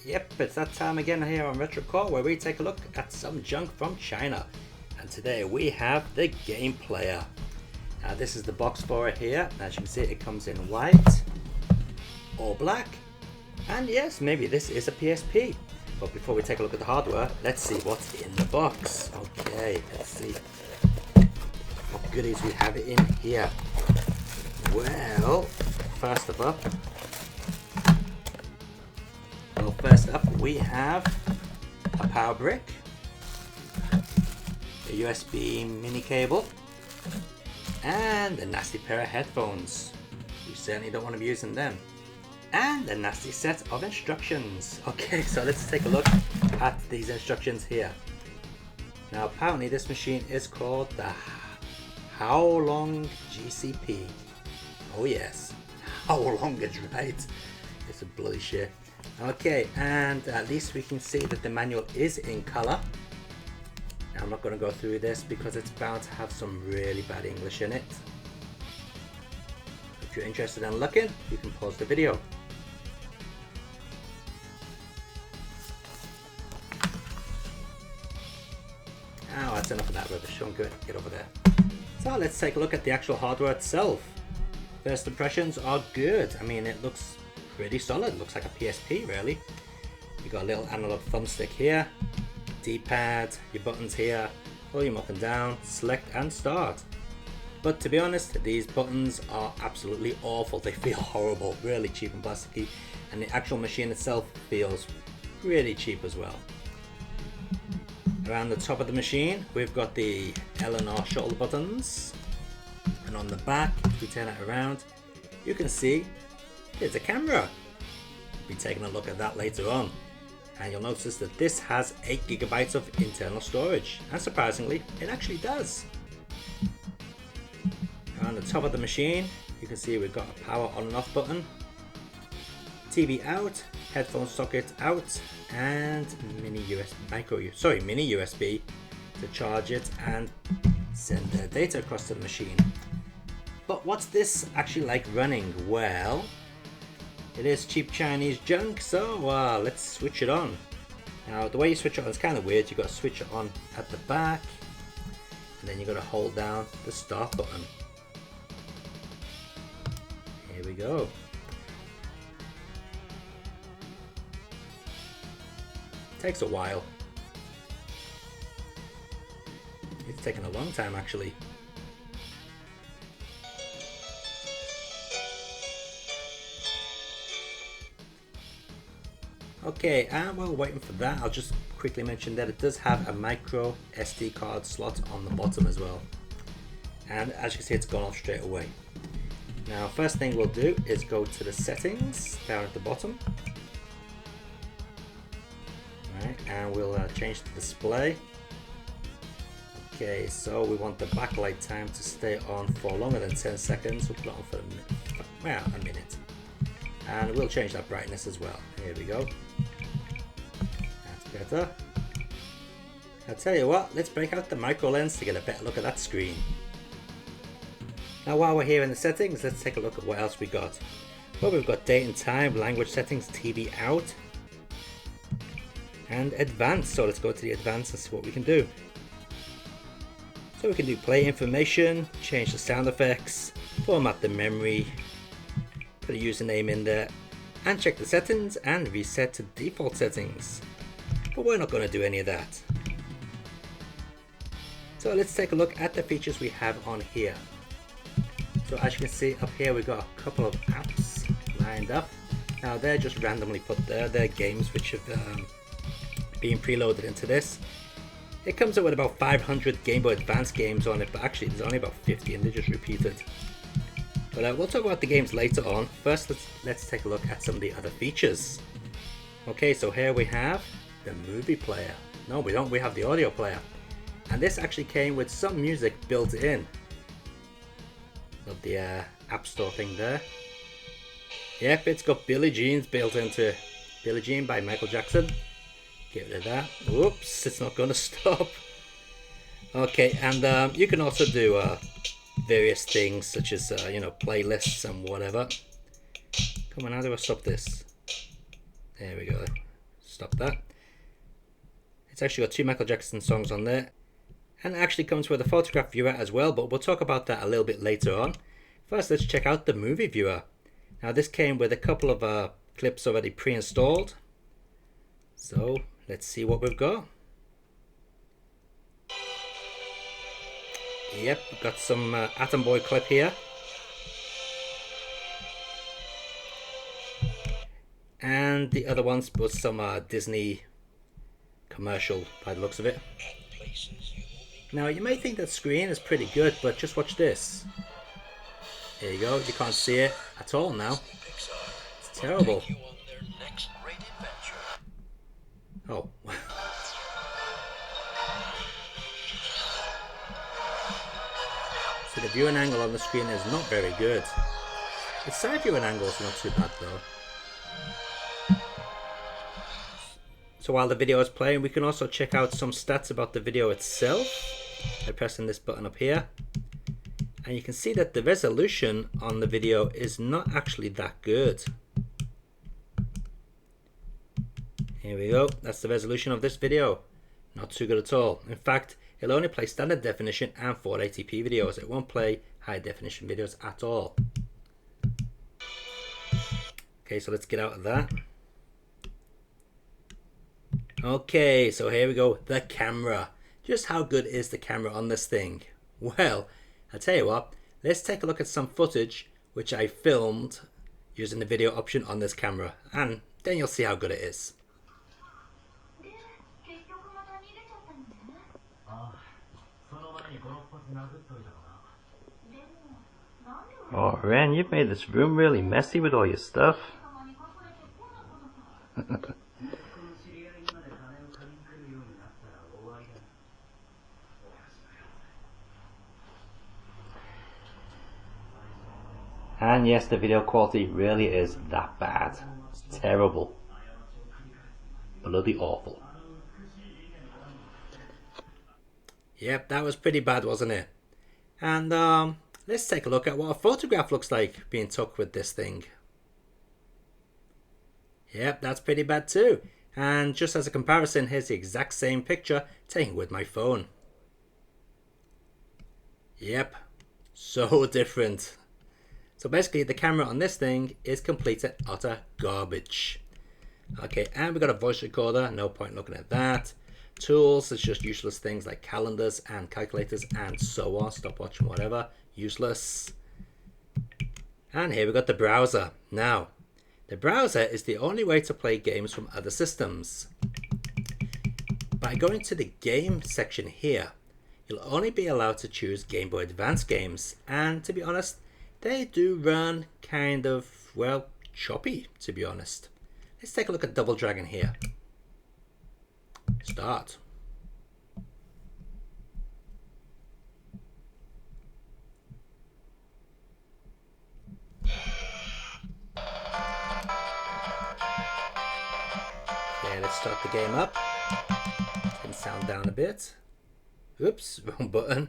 Yep, it's that time again here on RetroCore where we take a look at some junk from China. And today we have the Game Player. Now this is the box for it here. As you can see, it comes in white or black. And yes, maybe this is a PSP. But before we take a look at the hardware, let's see what's in the box. Okay, let's see what goodies we have in here. Well, first up we have a power brick, a USB mini cable, and a nasty pair of headphones. You certainly don't want to be using them. And a nasty set of instructions. Okay, so let's take a look at these instructions here. Now apparently this machine is called the How Long GCP. Oh yes, how long is right. It's a bloody shit. Okay, and at least we can see that the manual is in color. Now, I'm not going to go through this because it's bound to have some really bad English in it. If you're interested in looking, you can pause the video. Oh, that's enough of that rubbish. Don't get over there. So let's take a look at the actual hardware itself. First impressions are good. I mean, it looks pretty solid. Looks like a PSP really. You got a little analog thumbstick here, D-pad, your buttons here, volume up and down, select and start. But to be honest, these buttons are absolutely awful. They feel horrible, really cheap and plasticky, and the actual machine itself feels really cheap as well. Around the top of the machine, we've got the L and R shoulder buttons, and on the back, if we turn it around, you can see there's a camera. We'll be taking a look at that later on. And you'll notice that this has 8 GB of internal storage. And surprisingly, it actually does. On the top of the machine, you can see we've got a power on and off button, TV out, headphone socket out, and mini USB to charge it and send the data across to the machine. But what's this actually like running? Well, it is cheap Chinese junk, so let's switch it on. Now the way you switch it on is kind of weird. You've got to switch it on at the back, and then you've got to hold down the start button. Here we go. Takes a while. It's taken a long time actually. Okay, and while we're waiting for that, I'll just quickly mention that it does have a micro SD card slot on the bottom as well. And as you can see, it's gone off straight away. Now, first thing we'll do is go to the settings down at the bottom. Right, and we'll change the display. Okay, so we want the backlight time to stay on for longer than 10 seconds. We'll put it on for a minute. And we'll change that brightness as well. Here we go. That's better. I'll tell you what, let's break out the micro lens to get a better look at that screen. Now while we're here in the settings, let's take a look at what else we got. Well, we've got date and time, language settings, TV out, and advanced. So let's go to the advanced and see what we can do. So we can do play information, change the sound effects, format the memory, put a username in there, and check the settings and reset to default settings. But we're not going to do any of that. So let's take a look at the features we have on here. So as you can see up here, we've got a couple of apps lined up. Now they're just randomly put there. They're games which have been preloaded into this. It comes up with about 500 Game Boy Advance games on it, but actually there's only about 50 and they're just repeated. But we'll talk about the games later on. First, let's take a look at some of the other features. Okay, so here we have the movie player. No, we don't. We have the audio player. And this actually came with some music built in. Got the App Store thing there. Yep, it's got Billie Jean's built into it. Billie Jean by Michael Jackson. Get rid of that. Whoops, it's not going to stop. Okay, and you can also do various things such as playlists and whatever. Come on, how do I stop this? There we go. stop that. It's actually got 2 Michael Jackson songs on there. And it actually comes with a photograph viewer as well, but we'll talk about that a little bit later on. First, let's check out the movie viewer. Now this came with a couple of clips already pre-installed. So let's see what we've got. Yep, we've got some Atom Boy clip here. And the other ones was some Disney commercial by the looks of it. Now you may think that screen is pretty good, but just watch this. There you go, you can't see it at all now. It's terrible. Oh. So the viewing angle on the screen is not very good. The side viewing angle is not too bad though. So while the video is playing, we can also check out some stats about the video itself by pressing this button up here. And you can see that the resolution on the video is not actually that good. Here we go, that's the resolution of this video. Not too good at all. In fact, it'll only play standard definition and 480p videos. It won't play high definition videos at all. Okay, so let's get out of that. Okay, so here we go, the camera. Just how good is the camera on this thing? Well, I'll tell you what, let's take a look at some footage which I filmed using the video option on this camera, and then you'll see how good it is. Oh Ren, you've made this room really messy with all your stuff. And yes, the video quality really is that bad. It's terrible. Bloody awful. Yep, that was pretty bad, wasn't it? And let's take a look at what a photograph looks like being took with this thing. Yep, that's pretty bad too. And just as a comparison, here's the exact same picture taken with my phone. Yep, so different. So basically the camera on this thing is complete and utter garbage. Okay, and we've got a voice recorder, no point looking at that. Tools, it's just useless things like calendars and calculators and so on, stopwatch and whatever, useless. And here we've got the browser. Now, the browser is the only way to play games from other systems. By going to the game section here, you'll only be allowed to choose Game Boy Advance games, and to be honest, they do run kind of, well, choppy, to be honest. Let's take a look at Double Dragon here. Start. Okay, let's start the game up. Turn sound down a bit. Oops, wrong button.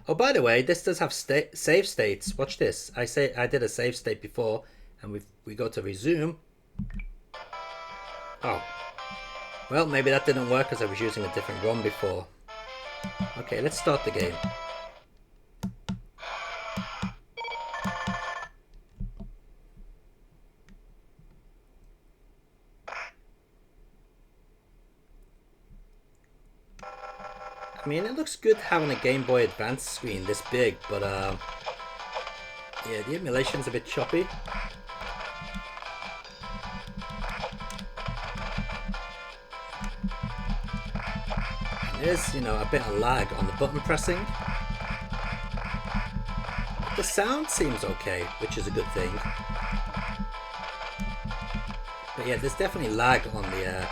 Oh, by the way, this does have save states. Watch this. I did a save state before, and we go to resume. Oh. Well, maybe that didn't work because I was using a different ROM before. Okay, let's start the game. I mean, it looks good having a Game Boy Advance screen this big, but yeah, the emulation's a bit choppy. There's, you know, a bit of lag on the button pressing. The sound seems okay, which is a good thing. But yeah, there's definitely lag on the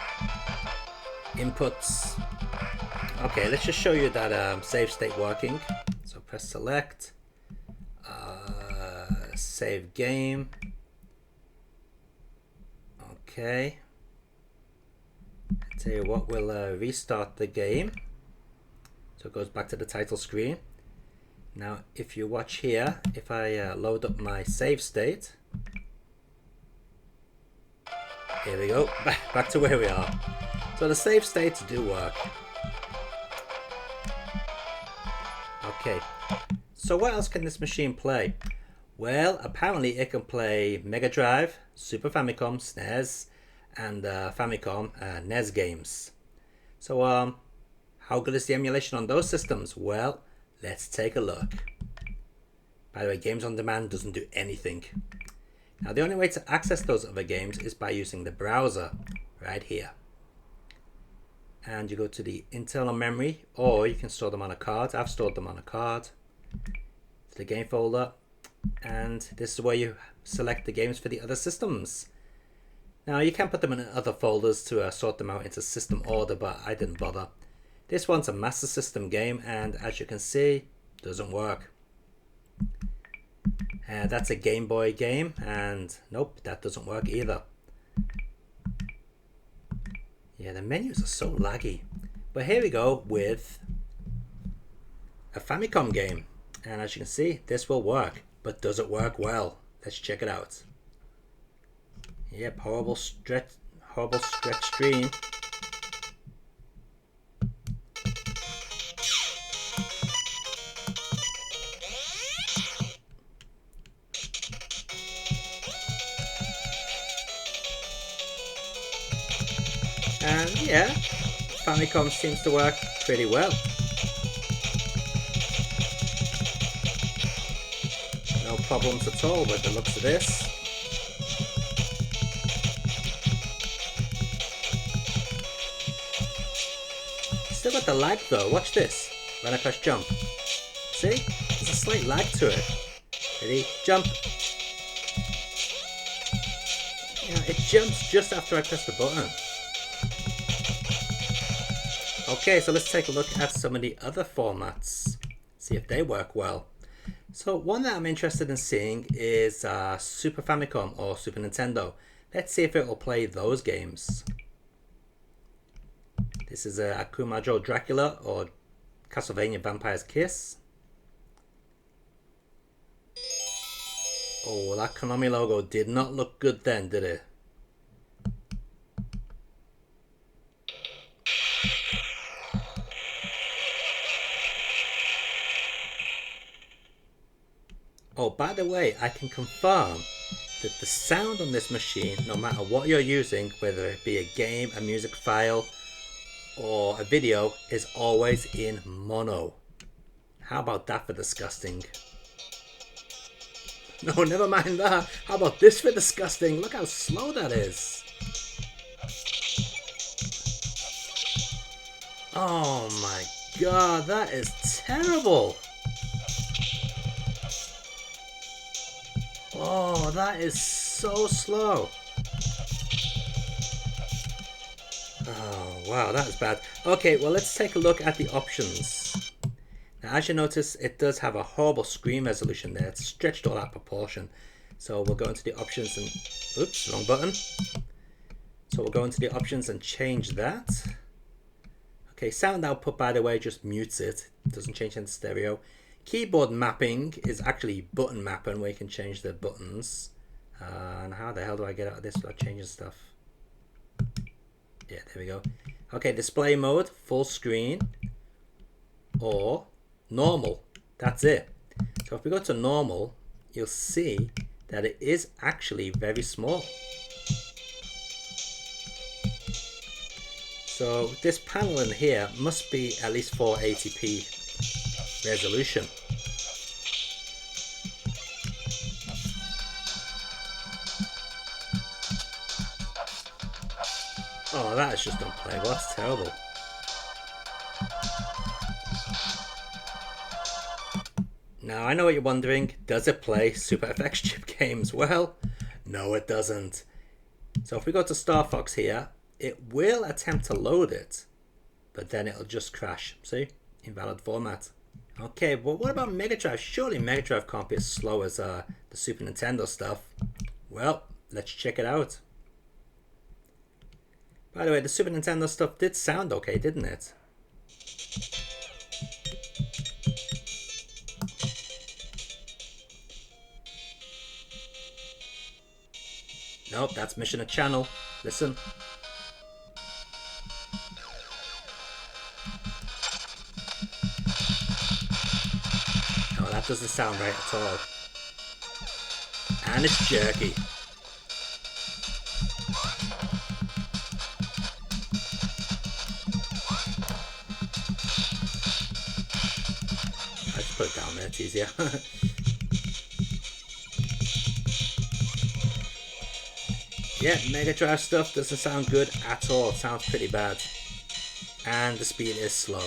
inputs. Okay, let's just show you that save state working. So press select, save game. Okay. Tell you what, we'll restart the game. So it goes back to the title screen. Now, if you watch here, if I load up my save state, Here we go, back to where we are. So the save states do work. Okay, so what else can this machine play? Well, apparently it can play Mega Drive, Super Famicom, SNES, and Famicom NES games. So how good is the emulation on those systems? Well, let's take a look. By the way, Games on Demand doesn't do anything. Now the only way to access those other games is by using the browser right here. And you go to the internal memory, or you can store them on a card. I've stored them on a card. To the game folder, and this is where you select the games for the other systems. Now you can put them in other folders to sort them out into system order, but I didn't bother. This one's a Master System game, and as you can see, doesn't work. That's a Game Boy game, and nope, that doesn't work either. Yeah, the menus are so laggy. But here we go with a Famicom game, and as you can see, this will work. But does it work well? Let's check it out. Yep, horrible stretch screen. And yeah, Famicom seems to work pretty well. No problems at all with the looks of this. Still got the lag though, watch this. When I press jump. See? There's a slight lag to it. Ready? Jump! Yeah, it jumps just after I press the button. Okay, so let's take a look at some of the other formats. See if they work well. So one that I'm interested in seeing is Super Famicom or Super Nintendo. Let's see if it will play those games. This is Akumajo Dracula or Castlevania Vampire's Kiss. Oh, that Konami logo did not look good then, did it? Oh, by the way, I can confirm that the sound on this machine, no matter what you're using, whether it be a game, a music file, or a video, is always in mono. How about that for disgusting? No, never mind that. How about this for disgusting? Look how slow that is. Oh my god, that is terrible. Oh, that is so slow. Oh, wow, that is bad. Okay, well, let's take a look at the options. Now, as you notice, it does have a horrible screen resolution there. It's stretched all out of proportion. So we'll go into the options and... Oops, wrong button. So we'll go into the options and change that. Okay, sound output, by the way, just mutes it. It doesn't change into stereo. Keyboard mapping is actually button mapping, where you can change the buttons. And how the hell do I get out of this without changing stuff? Yeah, there we go. Okay, display mode, full screen, or normal. That's it. So if we go to normal, you'll see that it is actually very small. So this panel in here must be at least 480p resolution. Oh, that is just unplayable. That's terrible. Now, I know what you're wondering. Does it play Super FX chip games? Well, no, it doesn't. So if we go to Star Fox here, it will attempt to load it, but then it'll just crash. See? Invalid format. Okay, but what about Mega Drive? Surely Mega Drive can't be as slow as the Super Nintendo stuff. Well, let's check it out. By the way, the Super Nintendo stuff did sound okay, didn't it? Nope, that's missing a channel. Listen. Oh, that doesn't sound right at all. And it's jerky. I just put it down there, it's easier. Yeah, Mega Drive stuff doesn't sound good at all. It sounds pretty bad. And the speed is slow.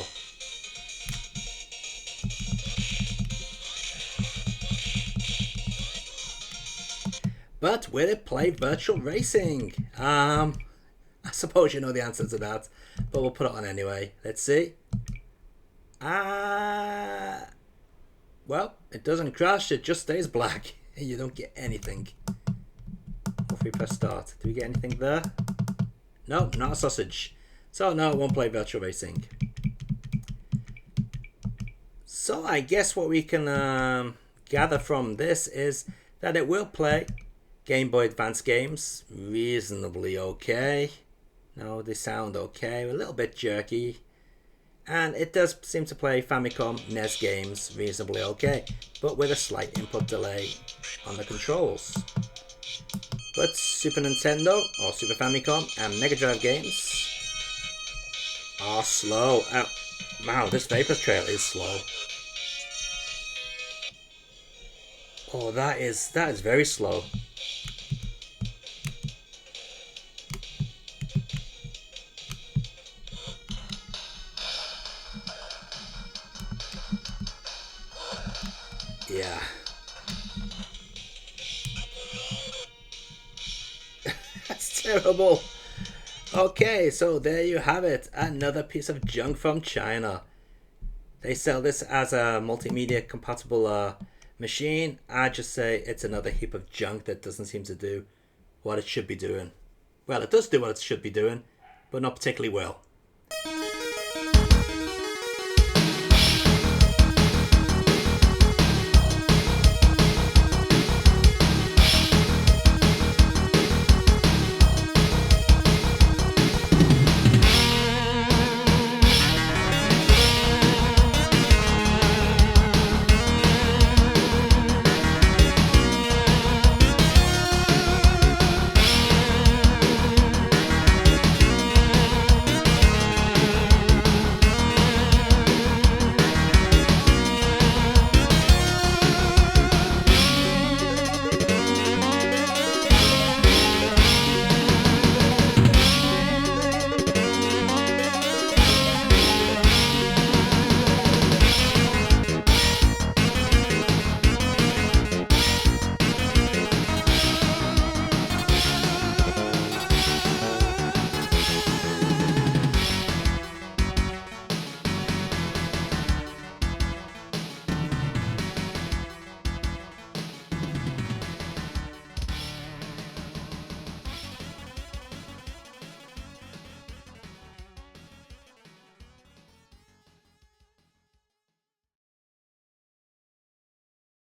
But will it play virtual racing? I suppose you know the answer to that, but we'll put it on anyway. Let's see. Well, it doesn't crash, it just stays black. You don't get anything. If we press start, do we get anything there? No, not a sausage. So no, it won't play virtual racing. So I guess what we can gather from this is that it will play Game Boy Advance games reasonably okay. No, they sound okay, a little bit jerky. And it does seem to play Famicom NES games reasonably okay, but with a slight input delay on the controls. But Super Nintendo or Super Famicom and Mega Drive games are slow. Wow, this Vapor Trail is slow. Oh, that is very slow. Yeah. That's terrible. Okay, so there you have it. Another piece of junk from China. They sell this as a multimedia compatible machine. I just say it's another heap of junk that doesn't seem to do what it should be doing. Well, it does do what it should be doing, but not particularly well.